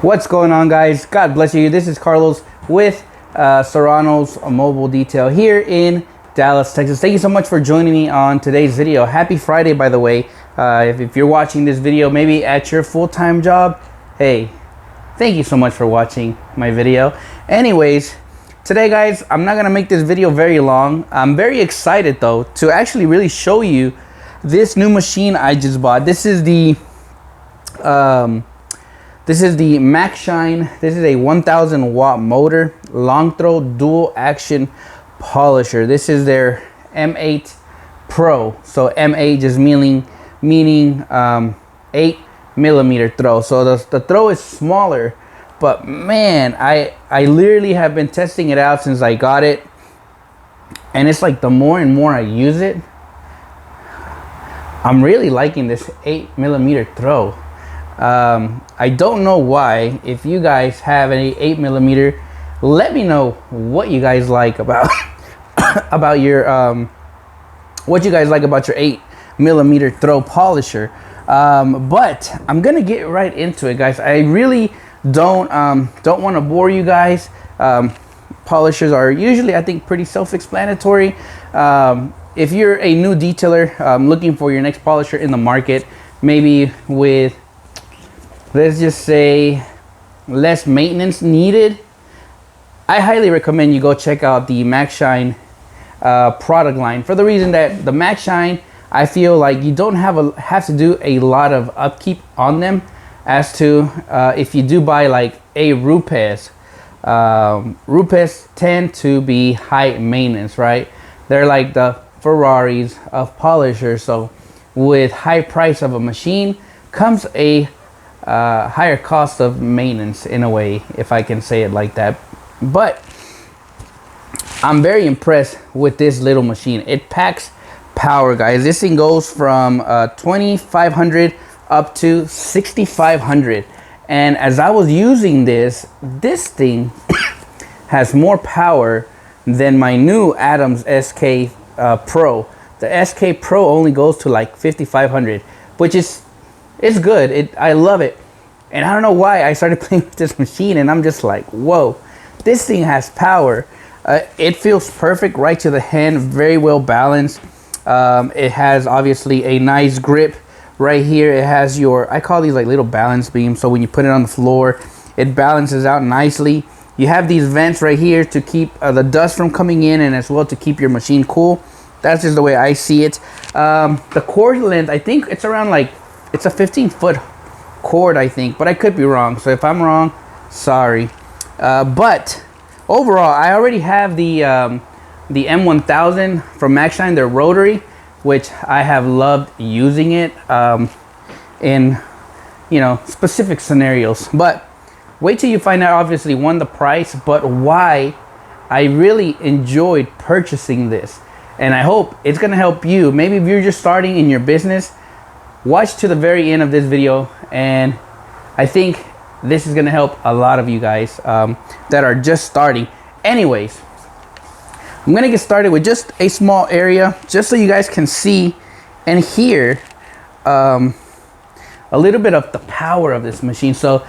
What's going on, guys? God bless you. This is Carlos with Serrano's Mobile Detail here in Dallas, Texas. Thank you so much for joining me on today's video. Happy Friday, by the way. If you're watching this video maybe at your full-time job, hey, thank you so much for watching my video. Anyways, today, guys, I'm not gonna make this video very long. I'm very excited though to actually really show you this new machine I just bought. This is the MAXSHINE. This is a 1000 watt motor, long throw dual action polisher. This is their M8 Pro. So M8 just meaning 8mm throw. So the throw is smaller, but man, I literally have been testing it out since I got it, and it's like the more and more I use it, I'm really liking this 8mm throw. I don't know why. If you guys have any 8mm, let me know what you guys like about about your what you guys like about your 8mm throw polisher. But I'm gonna get right into it, guys. I really don't want to bore you guys. Polishers are usually, I think, pretty self-explanatory. If you're a new detailer looking for your next polisher in the market, maybe with, let's just say, less maintenance needed, I highly recommend you go check out the MAXSHINE product line, for the reason that the MAXSHINE, I feel like you don't have to do a lot of upkeep on them, as to if you do buy like a Rupes. Rupes tend to be high maintenance, right? They're like the Ferraris of polishers. So with high price of a machine comes a higher cost of maintenance, in a way, if I can say it like that. But I'm very impressed with this little machine. It packs power, guys. This thing goes from 2500 up to 6500, and as I was using this thing has more power than my new Adams SK Pro. The SK Pro only goes to like 5500, which is, it's good. I love it. And I don't know why I started playing with this machine, and I'm just like, whoa, this thing has power. It feels perfect right to the hand, very well balanced. It has obviously a nice grip right here. It has your, I call these like little balance beams, so when you put it on the floor, it balances out nicely. You have these vents right here to keep the dust from coming in, and as well to keep your machine cool. That's just the way I see it. The cord length, I think it's around like, it's a 15-foot cord, I think, but I could be wrong. So if I'm wrong, sorry. But overall, I already have the M1000 from MAXSHINE, their rotary, which I have loved using it in, you know, specific scenarios. But wait till you find out, obviously, one, the price, but why I really enjoyed purchasing this. And I hope it's gonna help you. Maybe if you're just starting in your business, watch to the very end of this video, and I think this is gonna help a lot of you guys that are just starting. Anyways, I'm gonna get started with just a small area, just so you guys can see and hear a little bit of the power of this machine. So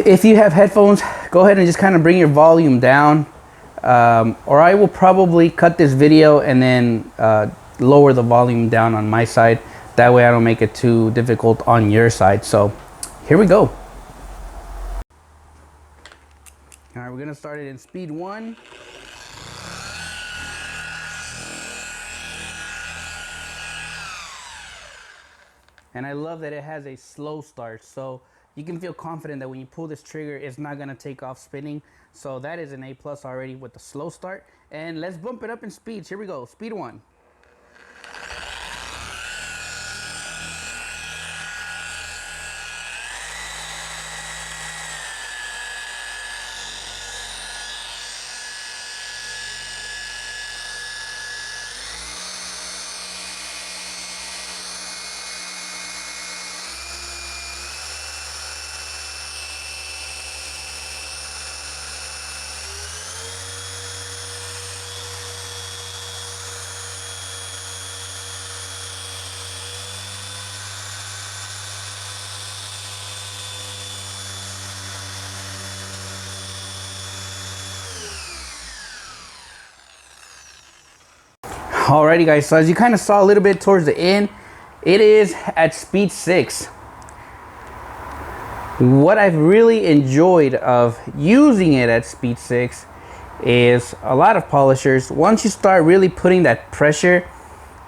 if you have headphones, go ahead and just kind of bring your volume down, or I will probably cut this video and then lower the volume down on my side. That way I don't make it too difficult on your side. So here we go. All right, we're gonna start it in speed 1. And I love that it has a slow start, so you can feel confident that when you pull this trigger, it's not gonna take off spinning. So that is an A+ already with the slow start. And let's bump it up in speeds. Here we go, speed 1. Alrighty guys, so as you kind of saw a little bit towards the end, it is at speed 6. What I've really enjoyed of using it at speed 6 is a lot of polishers, once you start really putting that pressure,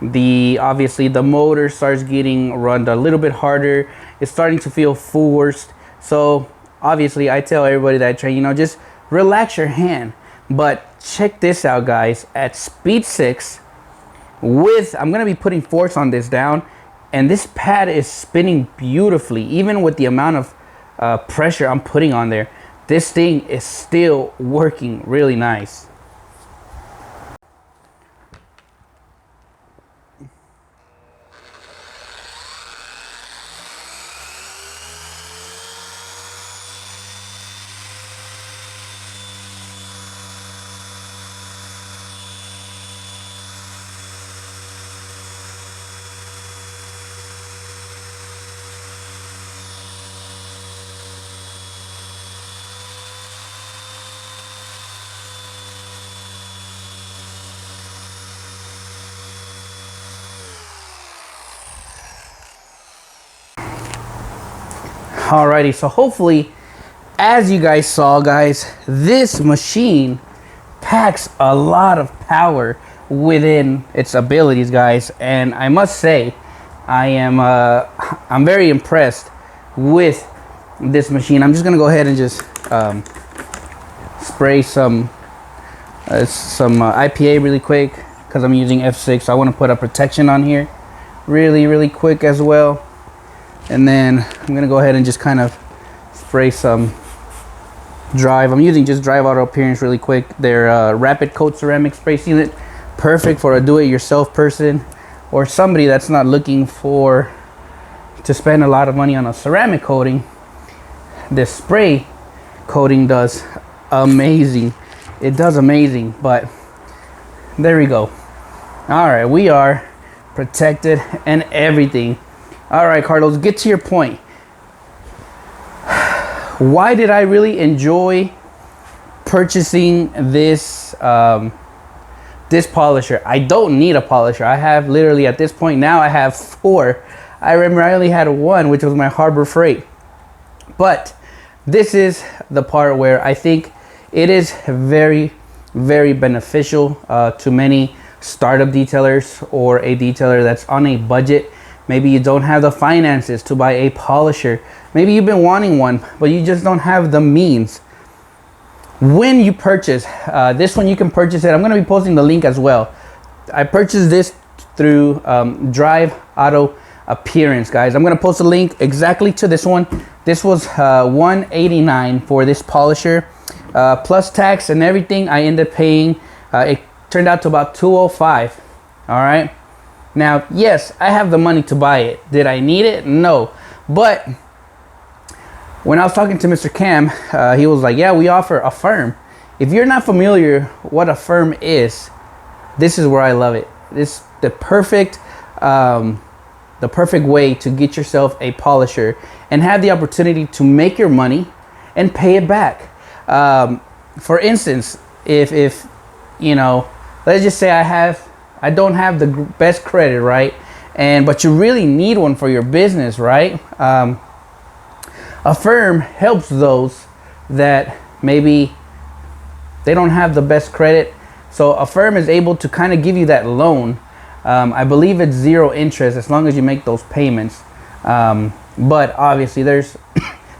obviously the motor starts getting run a little bit harder. It's starting to feel forced. So obviously I tell everybody that I train, just relax your hand. But check this out guys, at speed 6 I'm gonna be putting force on this down, and this pad is spinning beautifully. Even with the amount of pressure I'm putting on there, this thing is still working really nice. Alrighty, so hopefully, as you guys saw guys, this machine packs a lot of power within its abilities guys, and I must say I'm very impressed with this machine. I'm just gonna go ahead and just spray some IPA really quick, because I'm using F6, so I want to put a protection on here really quick as well. And then I'm gonna go ahead and just kind of spray some Drive. I'm using just Drive Auto Appearance really quick. They're rapid coat ceramic spray sealant, perfect for a do-it-yourself person or somebody that's not looking to spend a lot of money on a ceramic coating. This spray coating does amazing. It does amazing. But there we go. All right, we are protected and everything. All right, Carlos, get to your point. Why did I really enjoy purchasing this this polisher? I don't need a polisher. I have literally, at this point now, I have 4. I remember I only had 1, which was my Harbor Freight. But this is the part where I think it is very beneficial to many startup detailers or a detailer that's on a budget. Maybe you don't have the finances to buy a polisher. Maybe you've been wanting one, but you just don't have the means. When you purchase this one, you can purchase it. I'm going to be posting the link as well. I purchased this through Drive Auto Appearance, guys. I'm going to post a link exactly to this one. This was $189 for this polisher. Plus tax and everything, I ended up paying, it turned out to about $205. All right. Now, yes, I have the money to buy it. Did I need it? No. But when I was talking to Mr. Cam, he was like, yeah, we offer Affirm. If you're not familiar what Affirm is, this is where I love it. This the perfect way to get yourself a polisher and have the opportunity to make your money and pay it back. For instance, if you know, let's just say I don't have the best credit, right? But you really need one for your business, right? Affirm helps those that maybe they don't have the best credit. So Affirm is able to kind of give you that loan. I believe it's 0 interest as long as you make those payments. But obviously there's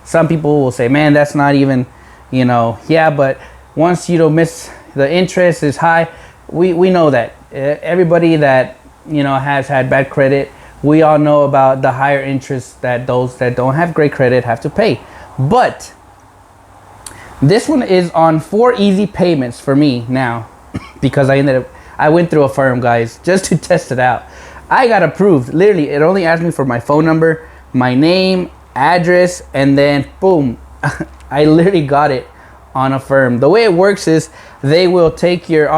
some people will say, man, that's not even, yeah, but once you don't miss, the interest is high. We know that. Everybody that has had bad credit, we all know about the higher interest that those that don't have great credit have to pay. But this one is on 4 easy payments for me now, because I went through Affirm, guys, just to test it out. I got approved. Literally, it only asked me for my phone number, my name, address, and then boom, I literally got it on Affirm. The way it works is they will take your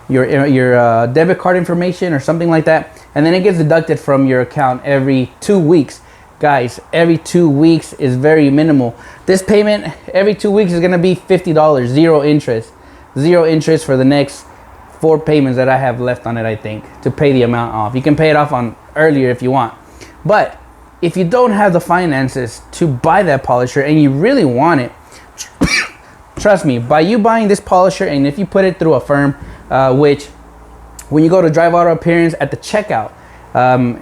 your debit card information or something like that, and then it gets deducted from your account every 2 weeks. Guys, every 2 weeks is very minimal. This payment every 2 weeks is gonna be $50, 0 interest. 0 interest for the next 4 payments that I have left on it, I think, to pay the amount off. You can pay it off on earlier if you want. But if you don't have the finances to buy that polisher and you really want it, trust me, by you buying this polisher, and if you put it through Affirm, which when you go to Drive Auto Appearance at the checkout,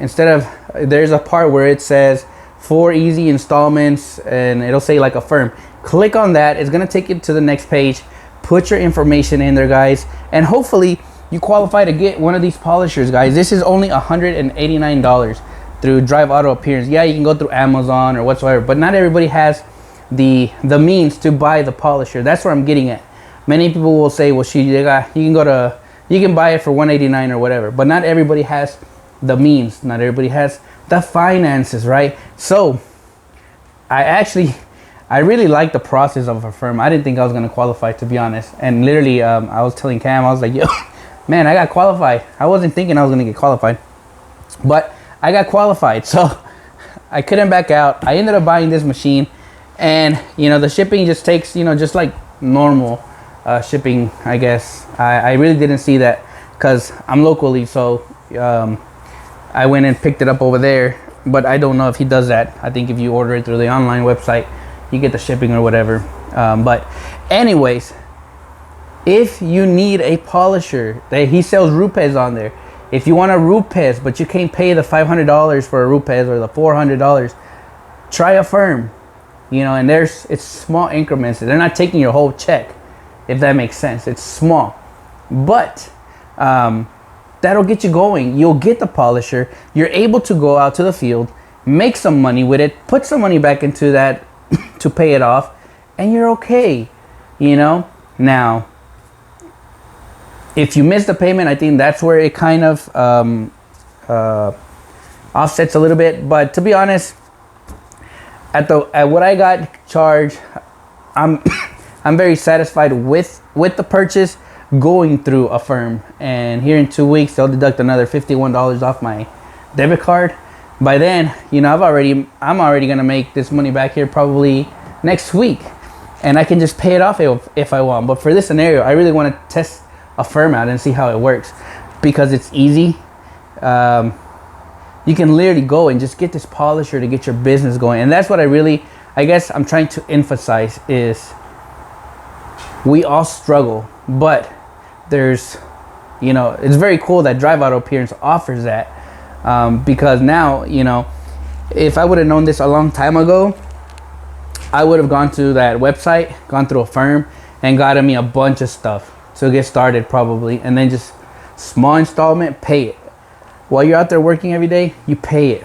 instead of, there's a part where it says 4 easy installments and it'll say like Affirm. Click on that. It's gonna take you to the next page. Put your information in there, guys, and hopefully you qualify to get one of these polishers, guys. This is only $189 through Drive Auto Appearance. Yeah, you can go through Amazon or whatsoever, but not everybody has the means to buy the polisher. That's where I'm getting at. Many people will say, well, you can buy it for $189 or whatever, but not everybody has the means. Not everybody has the finances, right? So I really like the process of Affirm. I didn't think I was gonna qualify, to be honest. And literally, I was telling Cam, I was like, yo, man, I got qualified. I wasn't thinking I was gonna get qualified, but I got qualified. So I couldn't back out. I ended up buying this machine, and you know, the shipping just takes, you know, just like normal shipping, I guess. I really didn't see that because I'm locally, so I went and picked it up over there, but I don't know if he does that. I think if you order it through the online website, you get the shipping or whatever. But anyways, if you need a polisher, he sells Rupes on there. If you want a Rupes but you can't pay the $500 for a Rupes or the $400, try Affirm. You know, and it's small increments. They're not taking your whole check, if that makes sense. It's small, but that'll get you going. You'll get the polisher. You're able to go out to the field, make some money with it, put some money back into that to pay it off, and you're okay, you know. Now, if you miss the payment, I think that's where it kind of offsets a little bit. But to be honest, at what I got charged, I'm very satisfied with the purchase going through Affirm. And here in 2 weeks, they'll deduct another $51 off my debit card. By then, you know, I'm already gonna make this money back here probably next week, and I can just pay it off if I want. But for this scenario, I really want to test Affirm out and see how it works, because it's easy. You can literally go and just get this polisher to get your business going, and that's what I guess I'm trying to emphasize is we all struggle, but there's, you know, it's very cool that Drive Auto Appearance offers that. Because now, you know, if I would have known this a long time ago, I would have gone to that website, gone through Affirm, and gotten me a bunch of stuff to get started probably, and then just small installment, pay it. While you're out there working every day, you pay it.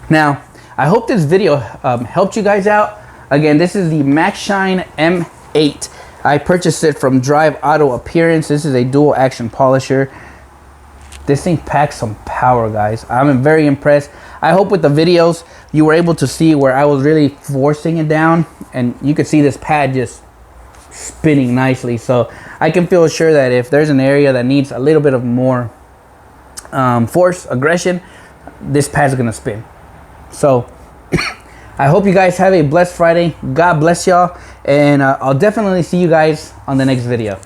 Now, I hope this video helped you guys out. Again, this is the MAXSHINE M8. I purchased it from Drive Auto Appearance. This is a dual action polisher. This thing packs some power, guys. I'm very impressed. I hope with the videos you were able to see where I was really forcing it down, and you could see this pad just spinning nicely. So I can feel sure that if there's an area that needs a little bit of more force, aggression, this pad's gonna spin. So I hope you guys have a blessed Friday. God bless y'all, and I'll definitely see you guys on the next video.